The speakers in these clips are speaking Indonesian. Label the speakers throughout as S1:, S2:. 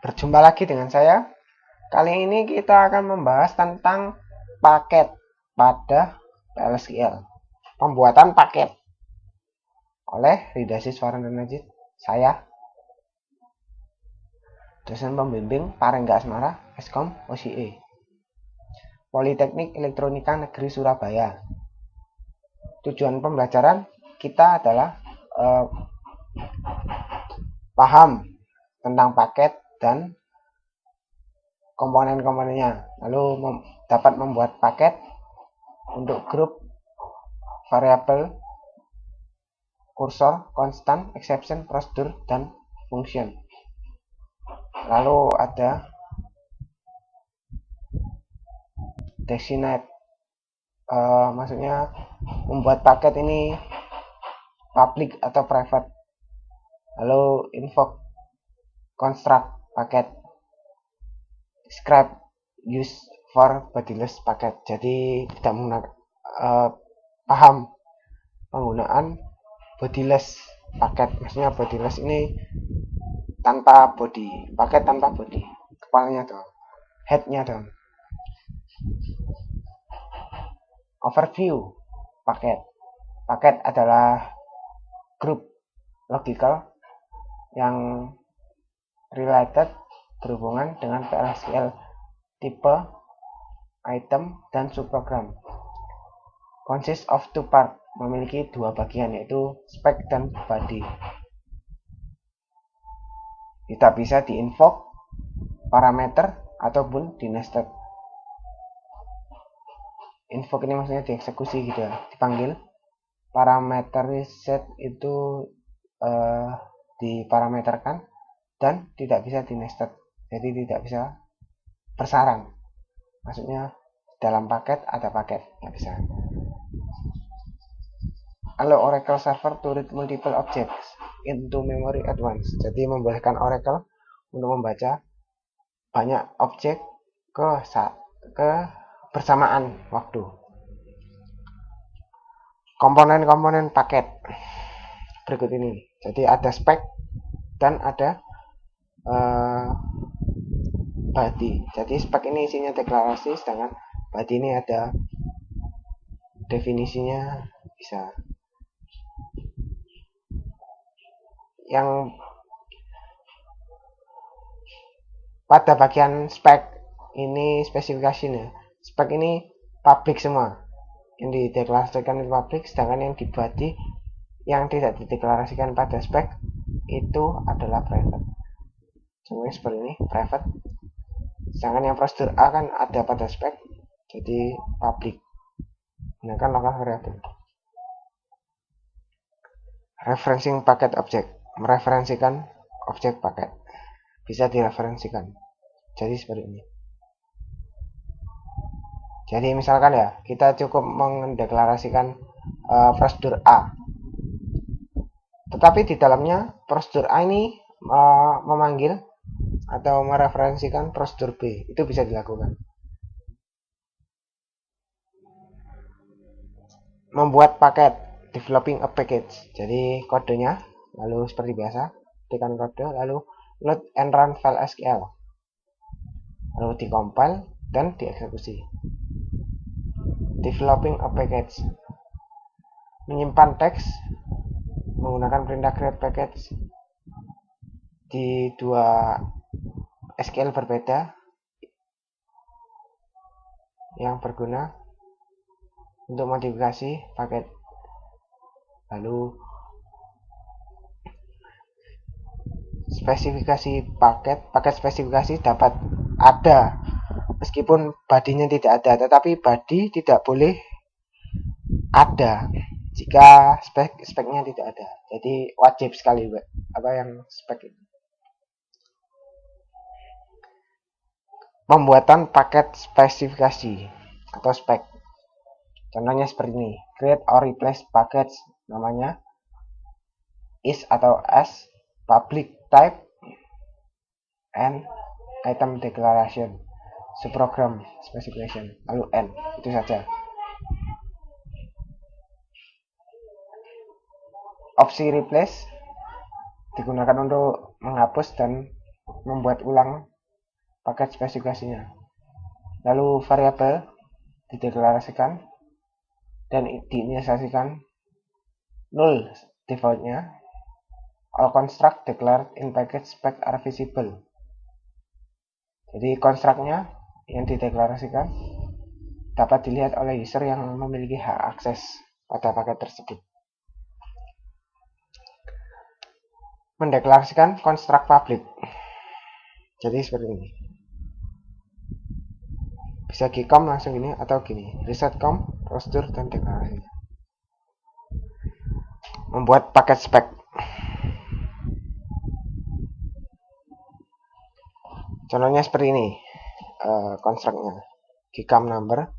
S1: Berjumpa lagi dengan saya. Kali ini kita akan membahas tentang paket pada PLSQL. Pembuatan paket oleh Rida Siswaran dan Najib. Saya, dosen pembimbing Parengga Asmara, Eskom OCE, Politeknik Elektronika Negeri Surabaya. Tujuan pembelajaran kita adalah paham tentang paket dan komponen-komponennya, lalu dapat membuat paket untuk grup, variabel, kursor, konstan, exception, prosedur, dan function. Lalu ada designate, maksudnya membuat paket ini public atau private. Lalu invoke, construct paket, describe, use for bodiless paket. Jadi tidak menggunakan paham penggunaan bodiless paket. Maksudnya bodiless ini tanpa body, paket tanpa body, kepalanya dong, headnya dong. Overview paket. Paket adalah grup logical yang related, berhubungan dengan PLSQL, tipe, item, dan subprogram. Consist of two part, memiliki dua bagian, yaitu spec dan body. Tidak bisa di-invoke, parameter, ataupun di-nested. Invoke ini maksudnya dieksekusi gitu ya, dipanggil. Parameter set itu diparameterkan, dan tidak bisa di-nested, jadi tidak bisa bersarang. Maksudnya dalam paket ada paket, nggak bisa. Allow Oracle Server to read multiple objects into memory at once. Jadi membolehkan Oracle untuk membaca banyak objek ke bersamaan waktu. Komponen-komponen paket berikut ini. Jadi ada spec dan ada body. Jadi spec ini isinya deklarasi, sedangkan body ini ada definisinya, bisa. Yang pada bagian spec ini spesifikasinya, spec ini public semua, yang dideklarasikan itu public, sedangkan yang di body yang tidak dideklarasikan pada spec itu adalah private. Contohnya seperti ini, private. Sedangkan yang prosedur A kan ada pada spec, jadi public, gunakan local variable. Referencing paket object, mereferensikan objek paket, bisa direferensikan. Jadi seperti ini. Jadi misalkan ya, kita cukup mendeklarasikan prosedur A, tetapi di dalamnya prosedur A ini memanggil atau mereferensikan prosedur B, itu bisa dilakukan. Membuat paket, developing a package. Jadi kodenya, lalu seperti biasa, tekan kode, lalu load and run file SQL, lalu dikompil dan dieksekusi. Developing a package, menyimpan teks menggunakan perintah create package di dua SQL berbeda yang berguna untuk modifikasi paket. Lalu spesifikasi paket spesifikasi dapat ada meskipun bodinya tidak ada, tetapi body tidak boleh ada jika speknya tidak ada. Jadi wajib sekali apa yang spek itu. Pembuatan paket spesifikasi atau spek. Contohnya seperti ini, create or replace package, namanya is atau as, public type, and item declaration, subprogram specification, lalu n, itu saja. Opsi replace digunakan untuk menghapus dan membuat ulang paket spesifikasinya. Lalu variabel dideklarasikan dan diinisialisasikan null defaultnya. All construct declared in package spec are visible. Jadi konstruknya yang dideklarasikan dapat dilihat oleh user yang memiliki hak akses pada paket tersebut. Mendeklarasikan konstruk public. Jadi seperti ini. Bisa gcom langsung gini atau gini. Reset.com, prosedur dan deklarasinya. Membuat paket spek. Contohnya seperti ini. Konstruknya. Gcom number.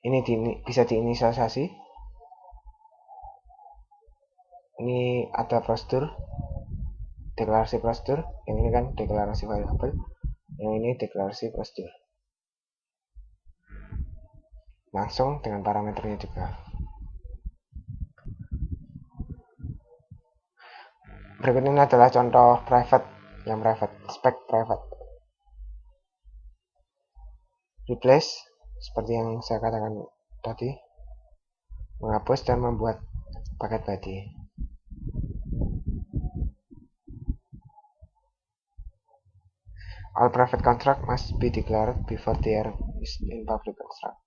S1: Ini bisa diinisialisasi. Ini ada prosedur, deklarasi prosedur. Yang ini kan deklarasi variabel. Yang ini deklarasi prosedur. Langsung dengan parameternya juga. Berikut ini adalah contoh private, yang private, spek private. Replace, seperti yang saya katakan tadi, menghapus dan membuat paket body. All private construct must be declared before they are used in public construct.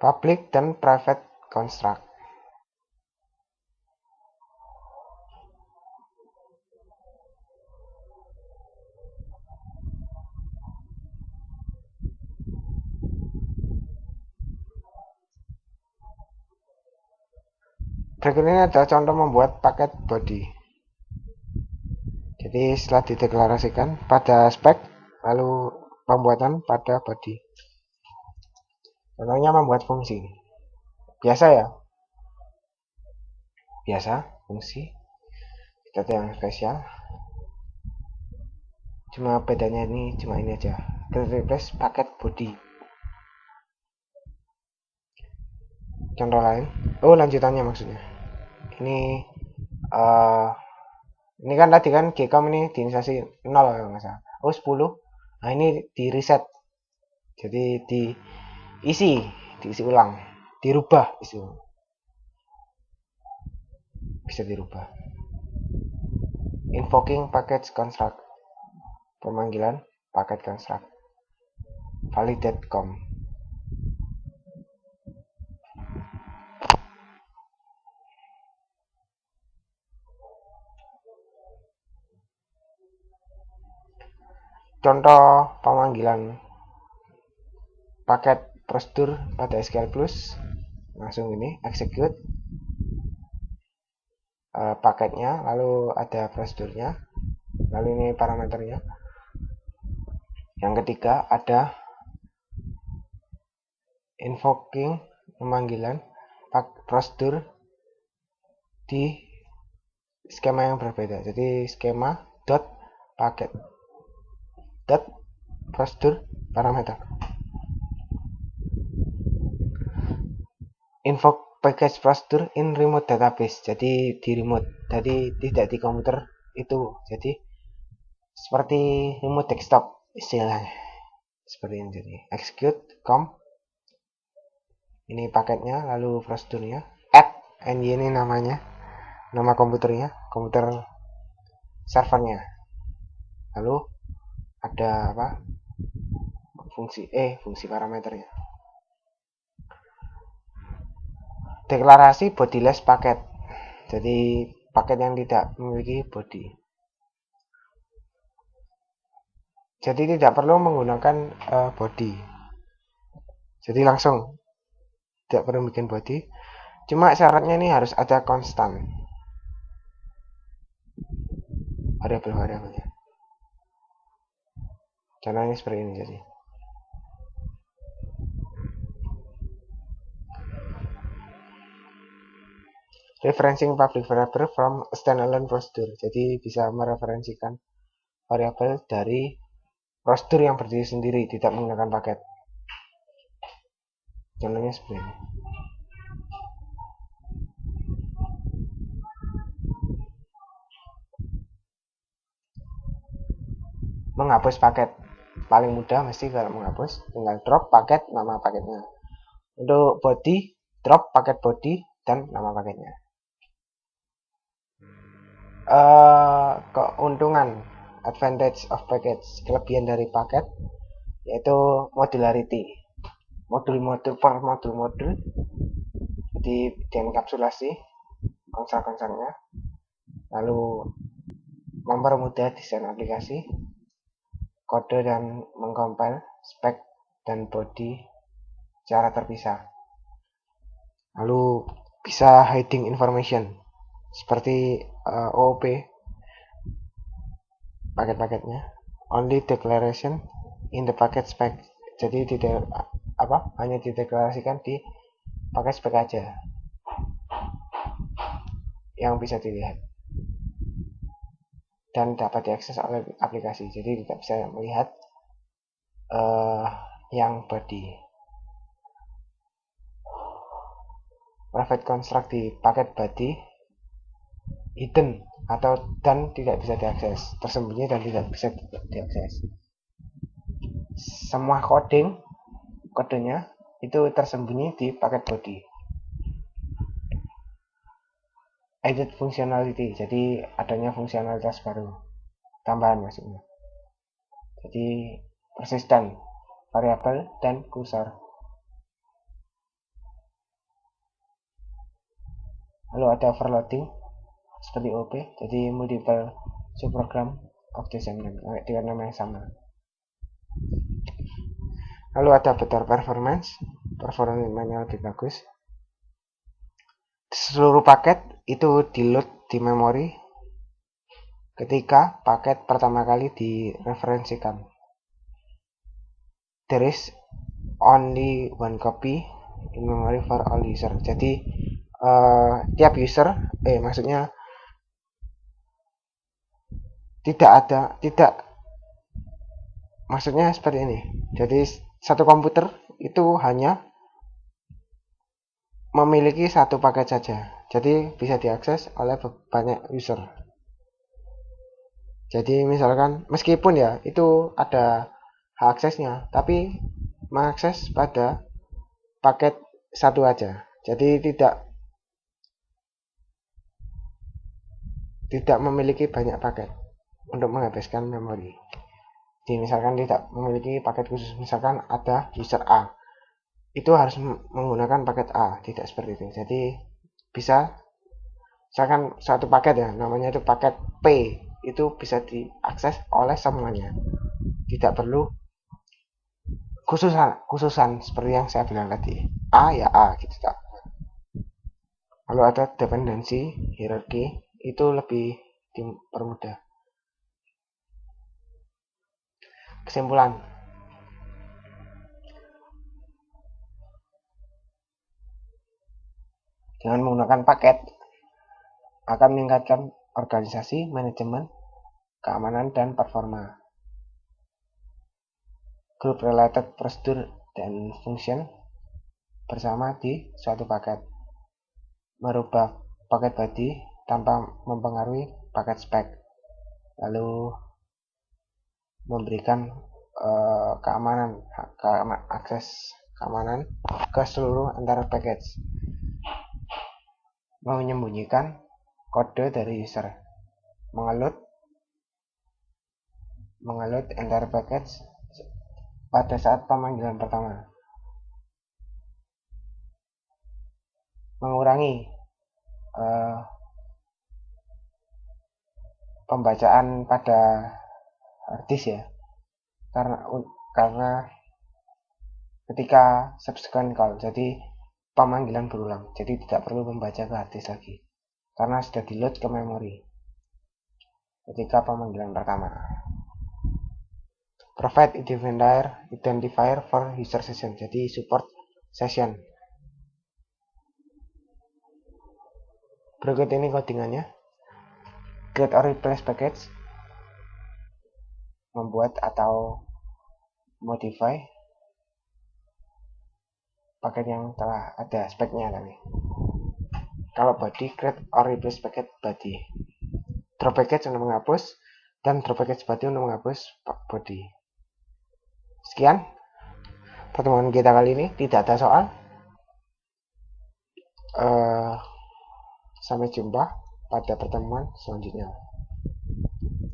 S1: Public dan private construct. Berikut ini adalah contoh membuat paket body. Jadi setelah dideklarasikan pada spek, lalu pembuatan pada body. Contohnya membuat fungsi. Biasa ya. Biasa, fungsi. Kita ada yang spesial. Cuma bedanya ini cuma ini aja. Kita replace paket body. Contoh lain. Oh, lanjutannya maksudnya. Ini kan tadi kan gcom ini diinisialisasi 0 kalau nggak salah. Oh, 10. Nah, ini di reset. Jadi diisi ulang, dirubah isi. Bisa dirubah. Invoking package construct. Pemanggilan paket construct. Validate.com. Contoh pemanggilan paket prosedur pada SQL Plus, langsung ini execute paketnya, lalu ada prosedurnya, lalu ini parameternya. Yang ketiga ada invoking, pemanggilan prosedur di skema yang berbeda. Jadi skema dot paket dot prosedur parameter. Invoke package prosedur in remote database. Jadi di remote, jadi tidak di komputer itu. Jadi seperti remote desktop istilahnya. Seperti ini. Jadi execute com. Ini paketnya, lalu prosedurnya. Add ny ini namanya, nama komputernya, komputer servernya. Lalu ada apa? Fungsi parameternya. Deklarasi bodiless paket. Jadi paket yang tidak memiliki body. Jadi tidak perlu menggunakan body. Jadi langsung tidak perlu bikin body. Cuma syaratnya ini harus ada konstan. Variabel-variabelnya. Contohnya seperti ini jadi. Referencing public variable from standalone prosedur. Jadi bisa mereferensikan variabel dari prosedur yang berdiri sendiri, tidak menggunakan paket. Contohnya seperti ini. menghapus paket. Paling mudah mesti kalau menghapus tinggal drop paket, nama paketnya. Untuk body, drop paket body dan nama paketnya. Keuntungan advantage of package, kelebihan dari paket yaitu modularity, modul-modul per modul-modul, jadi dienkapsulasi konsep-konsepnya, lalu mempermudah desain aplikasi, kode dan mengcompile spek dan body secara terpisah, lalu bisa hiding information seperti OOP paket-paketnya, only declaration in the packet spec, jadi tidak hanya dideklarasikan di paket spek aja yang bisa dilihat dan dapat diakses oleh aplikasi, jadi tidak bisa melihat yang body. Private construct di paket body hidden atau dan tidak bisa diakses, tersembunyi dan tidak bisa diakses. Semua kodenya itu tersembunyi di paket body. Added functionality, jadi adanya fungsionalitas baru, tambahan maksudnya. Jadi persistent, variabel dan kursor. Lalu ada overloading seperti OP, jadi multiple subprogram of the same name dengan nama yang sama. Lalu ada better performance lebih bagus. Seluruh paket itu di load di memori ketika paket pertama kali direferensikan. There is only one copy in memory for all user. Jadi tiap user, maksudnya maksudnya seperti ini. Jadi satu komputer itu hanya memiliki satu paket saja, jadi bisa diakses oleh banyak user. Jadi misalkan meskipun ya itu ada hak aksesnya, tapi mengakses pada paket satu aja, jadi tidak memiliki banyak paket untuk menghabiskan memori. Jadi misalkan tidak memiliki paket khusus, misalkan ada user A, itu harus menggunakan paket A, tidak seperti itu. Jadi bisa misalkan satu paket ya, namanya itu paket P, itu bisa diakses oleh semuanya, tidak perlu khususan seperti yang saya bilang tadi, A ya A gitu tak. Lalu ada dependency hierarchy, itu lebih dipermudah. Kesimpulan, dengan menggunakan paket akan meningkatkan organisasi, manajemen, keamanan, dan performa. Group related prosedur dan function bersama di suatu paket. Merubah paket body tanpa mempengaruhi paket spek. Lalu memberikan keamanan, akses keamanan ke seluruh antar package. Menyembunyikan kode dari user, mengeload entire package pada saat pemanggilan pertama, mengurangi pembacaan pada hard disk ya, karena ketika subsequent call, jadi pemanggilan berulang, jadi tidak perlu membaca ke hard disk lagi karena sudah di load ke memori ketika pemanggilan pertama. Provide identifier for user session, jadi support session. Berikut ini codingannya. Create or replace package, membuat atau modify paket yang telah ada speknya tadi. Kalau body, create or replace packet body. Drop package untuk menghapus, dan drop package body untuk menghapus body. Sekian pertemuan kita kali ini, tidak ada soal. Sampai jumpa pada pertemuan selanjutnya.